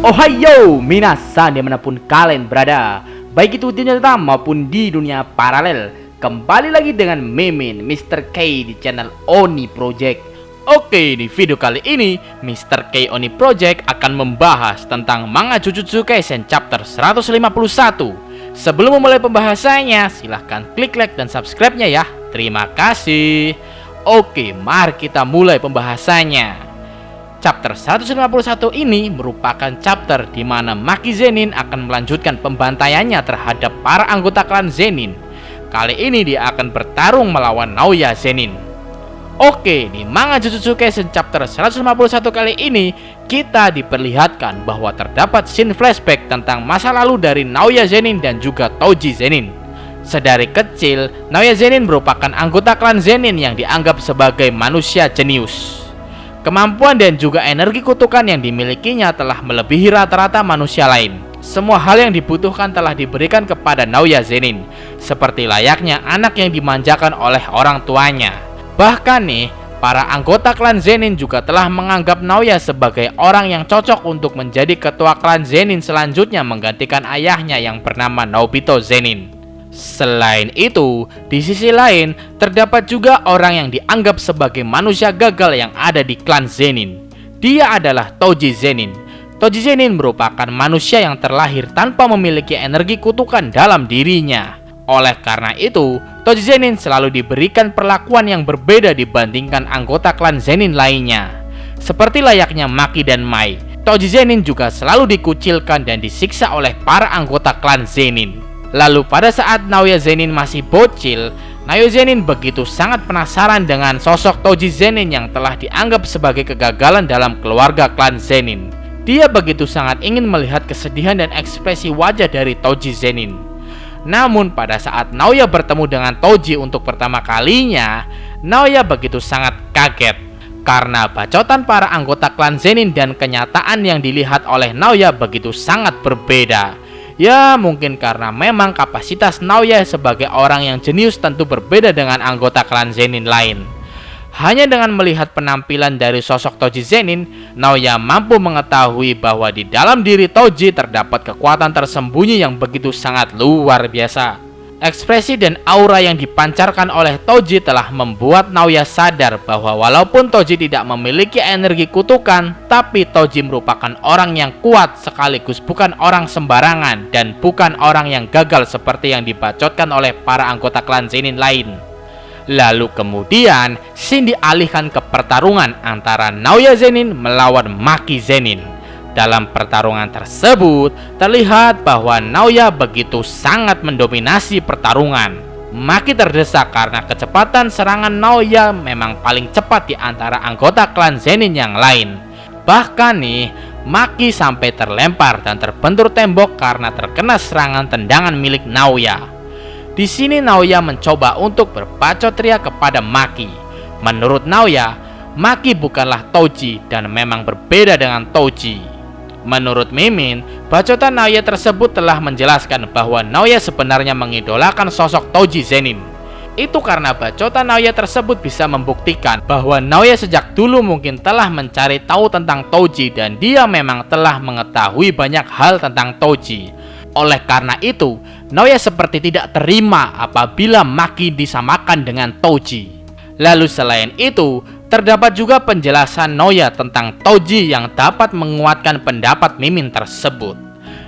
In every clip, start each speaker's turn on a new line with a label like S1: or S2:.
S1: Ohayo minasan dimanapun kalian berada, baik itu di dunia nyata maupun di dunia paralel. Kembali lagi dengan Mimin Mr. K di channel Oni Project. Oke, di video kali ini Mr. K Oni Project akan membahas tentang manga Jujutsu Kaisen chapter 151. Sebelum memulai pembahasannya, silahkan klik like dan subscribe-nya ya. Terima kasih. Oke, mari kita mulai pembahasannya. Chapter 151 ini merupakan chapter di mana Maki Zenin akan melanjutkan pembantaiannya terhadap para anggota klan Zenin. Kali ini dia akan bertarung melawan Naoya Zenin. Oke, di manga Jujutsu Kaisen chapter 151 kali ini kita diperlihatkan bahwa terdapat scene flashback tentang masa lalu dari Naoya Zenin dan juga Toji Zenin. Sedari kecil, Naoya Zenin merupakan anggota klan Zenin yang dianggap sebagai manusia jenius. Kemampuan dan juga energi kutukan yang dimilikinya telah melebihi rata-rata manusia lain. Semua hal yang dibutuhkan telah diberikan kepada Naoya Zenin, seperti layaknya anak yang dimanjakan oleh orang tuanya. Bahkan nih, para anggota klan Zenin juga telah menganggap Naoya sebagai orang yang cocok untuk menjadi ketua klan Zenin selanjutnya menggantikan ayahnya yang bernama Naobito Zenin. Selain itu, di sisi lain, terdapat juga orang yang dianggap sebagai manusia gagal yang ada di klan Zenin. Dia adalah Toji Zenin. Toji Zenin merupakan manusia yang terlahir tanpa memiliki energi kutukan dalam dirinya. Oleh karena itu, Toji Zenin selalu diberikan perlakuan yang berbeda dibandingkan anggota klan Zenin lainnya. Seperti layaknya Maki dan Mai, Toji Zenin juga selalu dikucilkan dan disiksa oleh para anggota klan Zenin. Lalu pada saat Naoya Zenin masih bocil, Naoya Zenin begitu sangat penasaran dengan sosok Toji Zenin yang telah dianggap sebagai kegagalan dalam keluarga klan Zenin. Dia begitu sangat ingin melihat kesedihan dan ekspresi wajah dari Toji Zenin. Namun pada saat Naoya bertemu dengan Toji untuk pertama kalinya, Naoya begitu sangat kaget karena bacotan para anggota klan Zenin dan kenyataan yang dilihat oleh Naoya begitu sangat berbeda. Ya, mungkin karena memang kapasitas Naoya sebagai orang yang jenius tentu berbeda dengan anggota klan Zenin lain. Hanya dengan melihat penampilan dari sosok Toji Zenin, Naoya mampu mengetahui bahwa di dalam diri Toji terdapat kekuatan tersembunyi yang begitu sangat luar biasa. Ekspresi dan aura yang dipancarkan oleh Toji telah membuat Naoya sadar bahwa walaupun Toji tidak memiliki energi kutukan, tapi Toji merupakan orang yang kuat sekaligus bukan orang sembarangan dan bukan orang yang gagal seperti yang dibacotkan oleh para anggota klan Zenin lain. Lalu kemudian scene dialihkan ke pertarungan antara Naoya Zenin melawan Maki Zenin. Dalam pertarungan tersebut, terlihat bahwa Naoya begitu sangat mendominasi pertarungan. Maki terdesak karena kecepatan serangan Naoya memang paling cepat di antara anggota klan Zenin yang lain. Bahkan nih, Maki sampai terlempar dan terbentur tembok karena terkena serangan tendangan milik Naoya. Di sini Naoya mencoba untuk berbacot ria kepada Maki. Menurut Naoya, Maki bukanlah Toji dan memang berbeda dengan Toji. Menurut Mimin, bacotan Naoya tersebut telah menjelaskan bahwa Naoya sebenarnya mengidolakan sosok Toji Zenin. Itu karena bacotan Naoya tersebut bisa membuktikan bahwa Naoya sejak dulu mungkin telah mencari tahu tentang Toji dan dia memang telah mengetahui banyak hal tentang Toji. Oleh karena itu, Naoya seperti tidak terima apabila Maki disamakan dengan Toji. Lalu selain itu, terdapat juga penjelasan Naoya tentang Toji yang dapat menguatkan pendapat Mimin tersebut.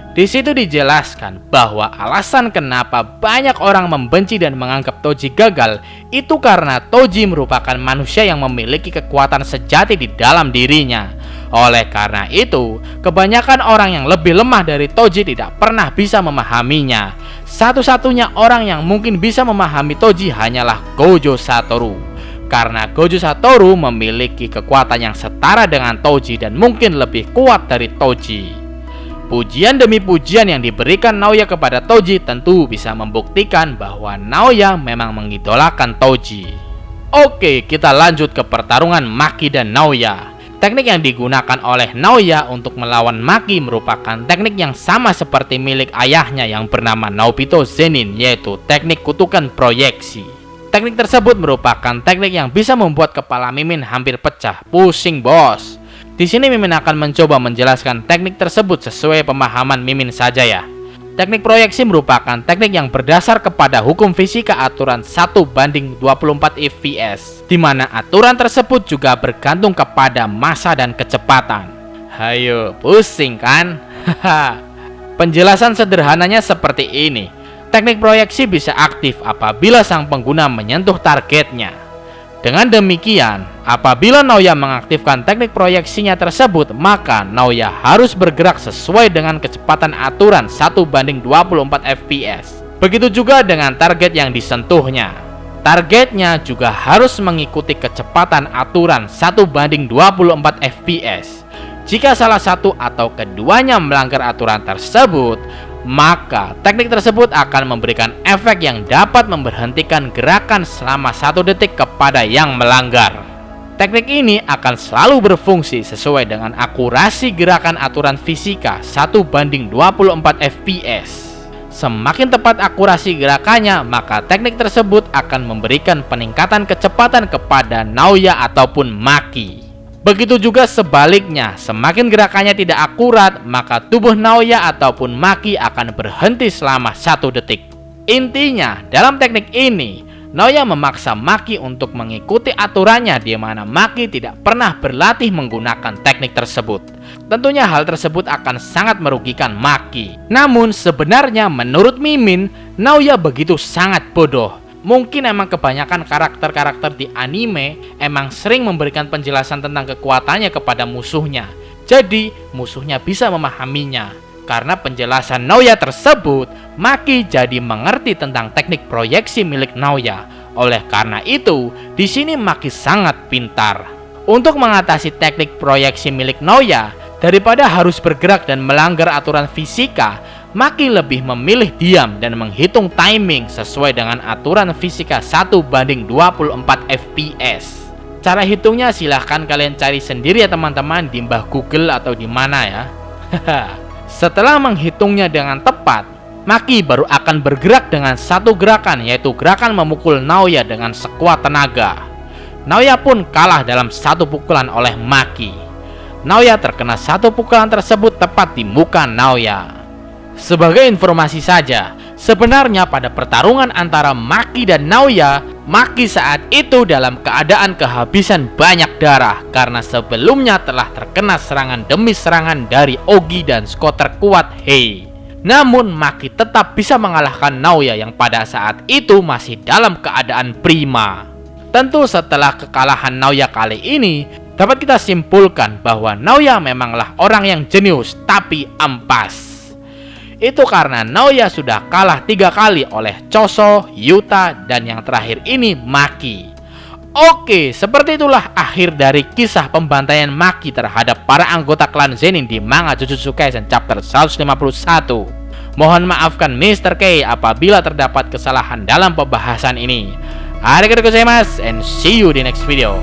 S1: Di situ dijelaskan bahwa alasan kenapa banyak orang membenci dan menganggap Toji gagal itu karena Toji merupakan manusia yang memiliki kekuatan sejati di dalam dirinya. Oleh karena itu, kebanyakan orang yang lebih lemah dari Toji tidak pernah bisa memahaminya. Satu-satunya orang yang mungkin bisa memahami Toji hanyalah Gojo Satoru. Karena Gojo Satoru memiliki kekuatan yang setara dengan Toji dan mungkin lebih kuat dari Toji. Pujian demi pujian yang diberikan Naoya kepada Toji tentu bisa membuktikan bahwa Naoya memang mengidolakan Toji. Oke, kita lanjut ke pertarungan Maki dan Naoya. Teknik yang digunakan oleh Naoya untuk melawan Maki merupakan teknik yang sama seperti milik ayahnya yang bernama Naobito Zenin, yaitu teknik kutukan proyeksi. Teknik tersebut merupakan teknik yang bisa membuat kepala Mimin hampir pecah. Pusing bos. Di sini Mimin akan mencoba menjelaskan teknik tersebut sesuai pemahaman Mimin saja ya. Teknik proyeksi merupakan teknik yang berdasar kepada hukum fisika aturan 1:24 fps, di mana aturan tersebut juga bergantung kepada massa dan kecepatan. Hayo, pusing kan? Penjelasan sederhananya seperti ini. Teknik proyeksi bisa aktif apabila sang pengguna menyentuh targetnya. Dengan demikian, apabila Naoya mengaktifkan teknik proyeksinya tersebut, maka Naoya harus bergerak sesuai dengan kecepatan aturan 1:24 fps. Begitu juga dengan target yang disentuhnya. Targetnya juga harus mengikuti kecepatan aturan 1:24 fps. Jika salah satu atau keduanya melanggar aturan tersebut, maka teknik tersebut akan memberikan efek yang dapat memberhentikan gerakan selama 1 detik kepada yang melanggar. Teknik ini akan selalu berfungsi sesuai dengan akurasi gerakan aturan fisika 1:24 fps. Semakin tepat akurasi gerakannya, maka teknik tersebut akan memberikan peningkatan kecepatan kepada Naoya ataupun Maki. Begitu juga sebaliknya, semakin gerakannya tidak akurat, maka tubuh Naoya ataupun Maki akan berhenti selama 1 detik. Intinya, dalam teknik ini, Naoya memaksa Maki untuk mengikuti aturannya, di mana Maki tidak pernah berlatih menggunakan teknik tersebut. Tentunya hal tersebut akan sangat merugikan Maki. Namun sebenarnya menurut Mimin, Naoya begitu sangat bodoh. Mungkin emang kebanyakan karakter-karakter di anime emang sering memberikan penjelasan tentang kekuatannya kepada musuhnya. Jadi, musuhnya bisa memahaminya. Karena penjelasan Naoya tersebut, Maki jadi mengerti tentang teknik proyeksi milik Naoya. Oleh karena itu, di sini Maki sangat pintar. Untuk mengatasi teknik proyeksi milik Naoya, daripada harus bergerak dan melanggar aturan fisika, Maki lebih memilih diam dan menghitung timing sesuai dengan aturan fisika 1:24 fps. Cara hitungnya silahkan kalian cari sendiri ya teman-teman, di mbah Google atau di mana ya. Setelah menghitungnya dengan tepat, Maki baru akan bergerak dengan satu gerakan, yaitu gerakan memukul Naoya dengan sekuat tenaga. Naoya pun kalah dalam satu pukulan oleh Maki. Naoya terkena satu pukulan tersebut tepat di muka Naoya. Sebagai informasi saja, sebenarnya pada pertarungan antara Maki dan Naoya, Maki saat itu dalam keadaan kehabisan banyak darah karena sebelumnya telah terkena serangan demi serangan dari Ogi dan skuad terkuat Hei. Namun Maki tetap bisa mengalahkan Naoya yang pada saat itu masih dalam keadaan prima. Tentu setelah kekalahan Naoya kali ini, dapat kita simpulkan bahwa Naoya memanglah orang yang jenius tapi ampas. Itu karena Naoya sudah kalah 3 kali oleh Choso, Yuta, dan yang terakhir ini Maki. Oke, seperti itulah akhir dari kisah pembantaian Maki terhadap para anggota klan Zenin di manga Jujutsu Kaisen chapter 151. Mohon maafkan Mr. K apabila terdapat kesalahan dalam pembahasan ini. Arigatou gozaimasu and see you di next video.